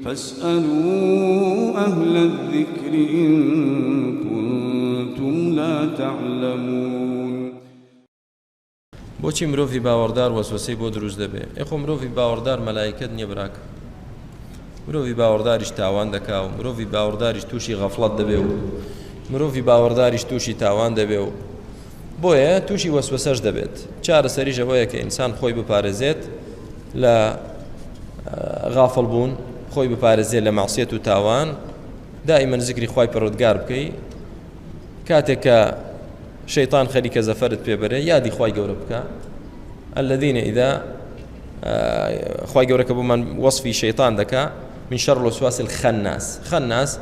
فاسألوا أهل الذكر إن كنتم لا تعلمون. بۆچی مرۆڤی باوەڕدار وەسوەسەی بۆ دروست دەبێت؟ ئێخۆ مرۆڤی باوەڕدار مەلایکەت نییە براکە. مرۆڤی باوەڕداریش تاوان دەکا و مرۆڤی باوەڕداریش تووشی غەفڵەت دەبێ و مرۆڤی باوەڕداریش تووشی تاوان دەبێ و بۆیە تووشی وەسوەسەش دەبێت. چارەسەریش ئەوەیە کە ئینسان خۆی بپارێزێت لە غافڵبوون، خۆی بپارێزێت لە مەعسیەت و تاوان، دائیمەن زیکری خوای پەروەردگار بکەی. کاتێک کە شەیطان خەریکە زەفەرت پێبەرێ یادی خوای گەورە بکە. الذين إذا خوای گەورە کە بۆمان وەصفی شەیطان دەکا من شر الوسواس الخناس. خناس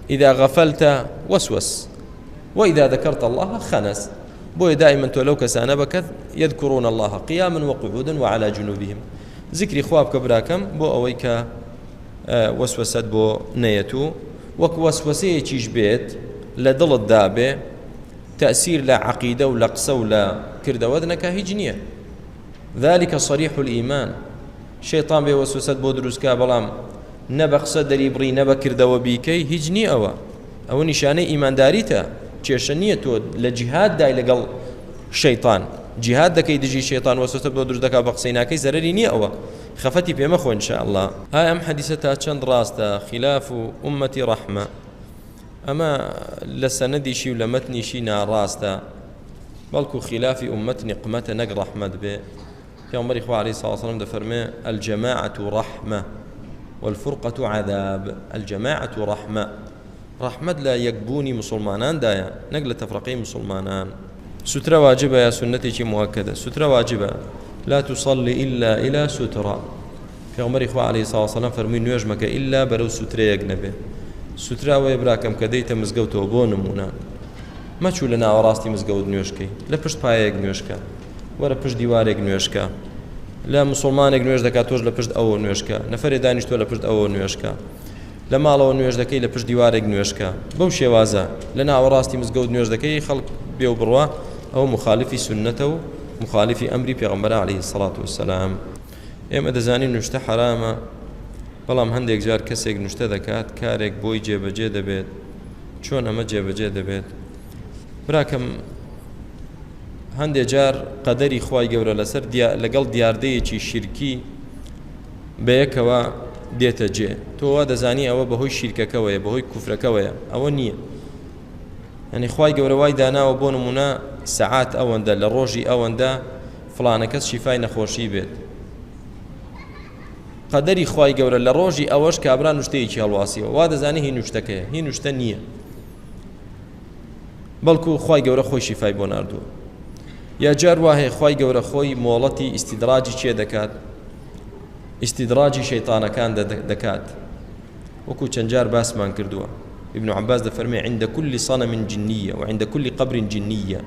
إذا غفلت وسوس وإذا ذكرت الله خنس. بۆیە دائما تۆ لەو کەسانە بکەت يذكرون الله قياما وقعودا وعلى جنوبهم. ذکری خوا بکە براکەم بۆ ئەوەی کە وەسوەسەت بۆ نەیەت و وەک وەسوەسەیەکیش بێت لە دڵت دابێ تأثير لا عقيدة ولا قسە ولا کردەوەت نەکا هیچ نییە. ذلك صريح الإيمان. شەیطان بێ وەسوەسەت بۆ دروستکا بەڵام نە بە قسە دەریبڕی نە بە کردەوە بیکەی هیچ نییە. ئەوە نیشانەی ئیمانداریتە. کێشە نییە تۆ لە جیهاد دای لەگەڵ شەیطان جیهاد دەکەی دژی شەیطان وەسوەسەت بۆ دروست دەکا بە قسەی ناکەی زەرەری نییە. ئەوە خەفەتی پێمە خۆ ئینشاءالله. ئایا ئەم حەدیثە تا چەند ڕاستە؟ خلاف ئومەتی ڕەحمە. ئەمە لە سەنەدیشی و لە مەتنیشی ناڕاستە، بەڵکو خلافی ئومەت نقمەتە نەک ڕەحمەت بێ. پێغەمبەری خوا عەلەیهی سەڵاتو وسەلام دەفەرمێ الجەماعەة ڕەحمە والفرقة عذاب. الجەماعەة ڕەحمە. ڕەحمەت لە یەکبوونی مسلماناندایە نەک لە تەفرەقەی مسلمانان. سوترە واجبە یا سنەتێکی موەکەدە؟ سوترە واجبە. لا تصلي إلا إلى سترة. پێغەمبەری خوا عەلەیهی سەڵاتو وسەلام فەرمووی نوێژ مەکە ئیلا بەرەو سوترەیەک نەبێ. سوتراوەیە براکەم کە دەیتە مزگەوتەوە بۆ نمونە مەچوو لە ناوەڕاستی مزگەوت نوێشکەی، لە پشت پایەیەک نوێشکە، وەرە پشت دیوارێک نوێشکە، لە مسلمانێک نوێژ دەکات تۆش لە پشت ئەوە نوێشکە، نەفەرێ دانیشتۆ لە پشت ئەوە نوێشکە، لە ماڵەوە نوێژ دەکەی لە پشت دیوارێک نوێشکە. بەو شێوازە لە ناوەڕاستی مزگەوت نوێژ دەکەی خەڵک بێ و بڕوا ئەو مخالفی سنەتە و مخالفی ئەمری پێغەمبەر عەلەیهی سەڵاتو وسەلام. ئێمە دەزانین نوشتە حرامە، بەڵام هەندێک جار کەسێک نوشتە دەکات کارێک بۆی جێبەجێ دەبێت. چۆن ئەمە جێبەجێ دەبێت؟ براکەم هەندێک جار قەدەری خوای گەورە لەسەر لەگەڵ دیاردەیەکی شیرکی بەیەکەوە دێتە جێ. تۆ وا دەزانی ئەوە بەهۆی شیرکەکەوەیە، بەهۆی کوفرەکەوەیە. ئەوە نییە. یعنی خوای گەورە وای داناوە بۆ نمونە سەعات ئەوەندە لە ڕۆژی ئەوەندە فڵانە کەس شیفای نەخۆشی بێت. قەدەری خوای گەورە لە ڕۆژی ئەوەش کابرا نوشتەیەکی هەڵواسیەوە، وا دەزانی هی نوشتەکەیە، هی نوشتە نییە، بەڵکو خوای گەورە خۆی شیفای بۆ ناردووە. یا جار وایە خوای گەورە خۆی مۆڵەتی ئیستیدراجی چێ دەکات؟ ئیستیدراجی شەیطانەکان دەکات. وەکو چەند جار باسمان کردووە. ابن عباس دەفەرمێ عند كل صنم جنية وعند كل قبر جنية.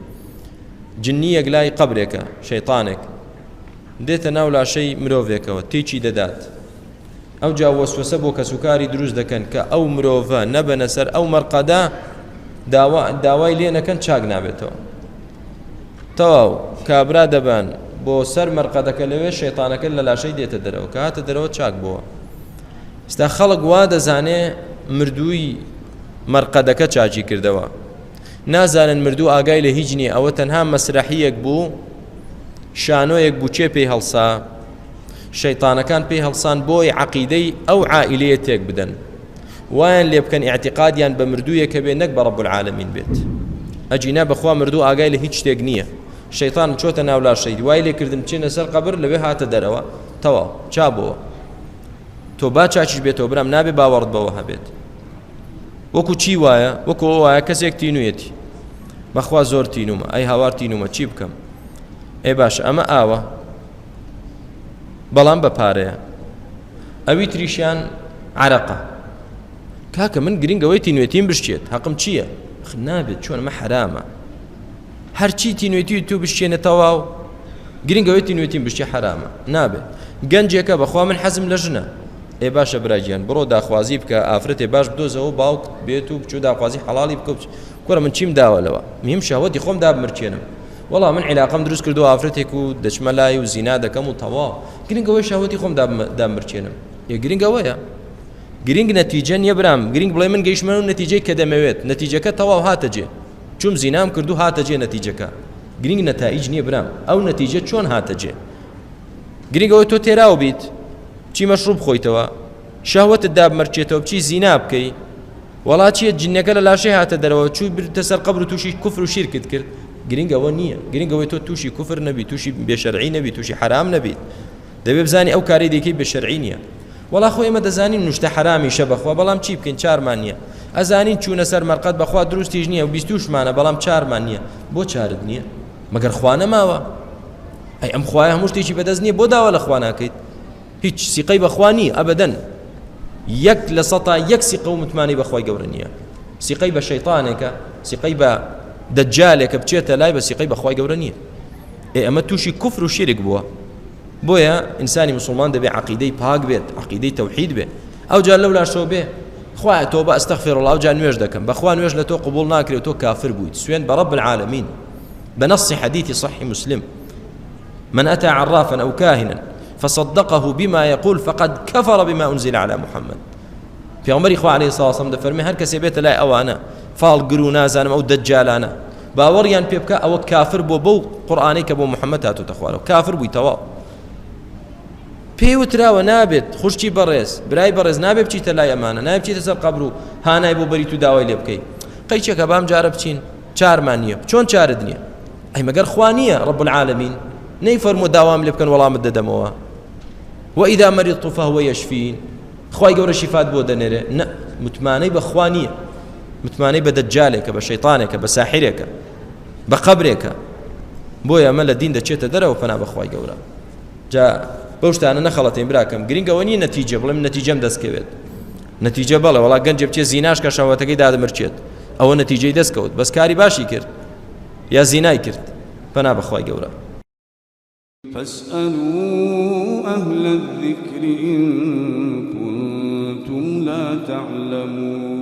جنیەک لای قبرێکە، شەیطانێک دێتە ناو لاشەی مرۆڤێکەوە تێکی دەدات. ئەو جا وەسوەسە بۆ کەسوکاری دروست دەکەن کە ئەو مرۆڤە نەبەنە سەر ئەو مەرقەدا داوای لێ نەکەن چاک نابێتەوە. تەواو کابرا دەبان بۆ سەر مەرقەدەکە لەوێ شەیطانەکە لە لاشەی دێتە دەرەوە کە هاتە دەرەوە چاک بووە. ستا خەڵک وا دەزانێ مردووی مەرقەدەکە چاکی کردەوە، نازانن مردوو ئاگای لە هیچ نییە، ئەوە تەنها مەسرەحیەک بوو، شانۆیەک بوو چێ پێی هەڵسا، شەیطانەکان پێی هەڵسان بۆی عەقیدەی ئەو عائیلەیە تێک بدەن، وایان لێ بکەن ئیعتیقادیان بە مردوویەکە بێ نەک بە ڕەب العالەمین بێت. ئەجینا بەخوا مردوو ئاگای لە هیچ شتێک نییە. شەیطان چۆتە ناو لاشەی وای لێ کردم بچێنە سەر قەبر لەوێ هاتە دەرەوە تەواو چابەوە. تۆ با چاچیش بێتەوە برام نابێ باوەڕت بەوە هەبێت. وەکو چی وایە؟ وەکو وایە کەسێک تینوویەتی، بەخوا زۆر تینومە، ئەی هاوار تینومە چی بکەم؟ ئێ باشە ئەمە ئاوە بەڵام بە پارەیە، ئەوی تریشیان عەرەقە. کاکە من گرنگەوەی تینوێتیم بشتێت، حەقم چییە؟ نابێت، چۆن ئەمە حرامە، هەرچی تینوێتی تو بشتێنە تەواو، گرنگەوەی تینوێتیم بشتێ حرامە، نابێت. گەنجێکە بەخوا من حەزم لە ژنە، ئێ باشە براگیان بڕۆ داخوازی بکە، ئافرەتێ باش بدۆزەوە باوک بێت و بچوو داخوازی حەڵاڵی بکە. کوڕە من چیم داوە لەوە؟ مهم شەهوەتی خۆم دابمرچێنم، وەڵا من عیلاقەم دروست کردو ئافرەتێک و دەچمە لای و زینا دەکەم و تەواو، گرنگەوەی شەهوەتی خۆم دامرچێنم. گرنگەوەیە گرنگ نەتیجە نییە برام گرنگ بڵێ من گەیشتمە و نەتیجەی کە دەمەوێت نەتیجەکە تەواو هاتەجێ چوم زینام کردو هاتەجێ نەتیجەکە گرنگ نەتائیج نییە برام ئەو نەتیجە چۆن هاتەجێ گرنگەوەی تۆ تێراو بیت چی مەشروب خۆیتەوە شەهوەتت دابمەرچێتەوە بچی زینا بکەی وڵاتیە جنەکە لە لاشەی هاتە دەرەوە چووی بردە سەر قەبر و تووشی کوفر و شیرکت کرد گرنگەوە نییە گرنگەوەی تۆ تووشی کوفر نەبی تووشی بێشەرعی نەبی تووشی حرام نەبیت دەبێ بزانی ئەو کاری دەکەی بێشەرعی نییە وەڵا خۆ ئێمە دەزانین نوشتە حرامی شە بەخوا بەڵام چی بکەین چارمان نییە ئەزانین چوونە سەر مەرقەد بەخوا دروستیش نییە و بیستوشمانە بەڵام چارمان نییە بۆ چارت نییە مەگەر خوا نەماوە ئەی ئەم خوایە هەموو شتێکی بەدەست نییە بۆ داوا لە خوا ناکەیت هیچ سیقەی بەخوا نییە ئەبەدەن یەک لە سەتا یەک سیقە و متمانی بەخوای گەورە نییە سیقەی بە شەیطانێکە سیقەی بە دەجالێکە بچێتە لای بە سیقەی بەخوای گەورە نییە ئەمە تووشی کوفر و شیرک بووە بۆیە ئینسانی مسلمان دەبێ عەقیدەی پاک بێت عەقیدەی تەوحید بێت ئەو جار لەولا شەو بێ خوایە تۆ بە ئەستەغفیرڵڵاه جا نوێژ دەکەم بەخوا نوێژ لە تۆ قبوڵ ناکرێت تۆ کافر بوویت سوێن بە رب العالمین بنص حديث صحيح مسلم من أتى عرافا أو كاهنا فصدقه بما يقول فقد كفر بما أنزل على محمد في عمر إخوة عليه الصلاة والسلام دفرمي هر كسي بيت لا أوانا فال قرونا زانم أو دجالانا باوريان بيبكا أو كافر بو قرآنيك بو محمد هاتو تخوالو كافر بو توا پێوتراوە نابێت خوشتی بەڕێز برای بەڕێز نابێت بچیتە لای ئەمانە نابێت بچیتە سەر قەبر و هانای بۆ بەریت و داوای لێ بکەیت قەیچێکە بام جارە بچین چارمان نییە چۆن چارت نییە ئەی مەگەر خوا نییە رب العالمین نەیفەرموو داوام لێ بکەن وەڵامت دەدەمەوە وإذا مرضت فهو يشفين خوای گەورە شیفات بۆ دەنێرێ نە متمانەی بە خوا نییە متمانەی بە دەجالێکە بە شەیطانێکە بە ساحیرێکە بە قەبرێکە بۆیە ئەمە لە دین دەچێتە دەرەوە پەنا بە خوای گەورە جا بەو شتانە نەخەڵەتین براکەم گرنگەوە نیە نەتیجە بڵێم نەتیجەم دەستکەوێت نەتیجە بەڵێ وڵا گەنجێ بچێت زیناش کە شەهوەتەکەی دادەمرچێت ئەوە نەتیجەی دەستکەوت بەس کاری باشی کرد یا زینای کرد پەنا بەخوای گەورە فاسألوا أهل الذكر إن كنتم لا تعلمون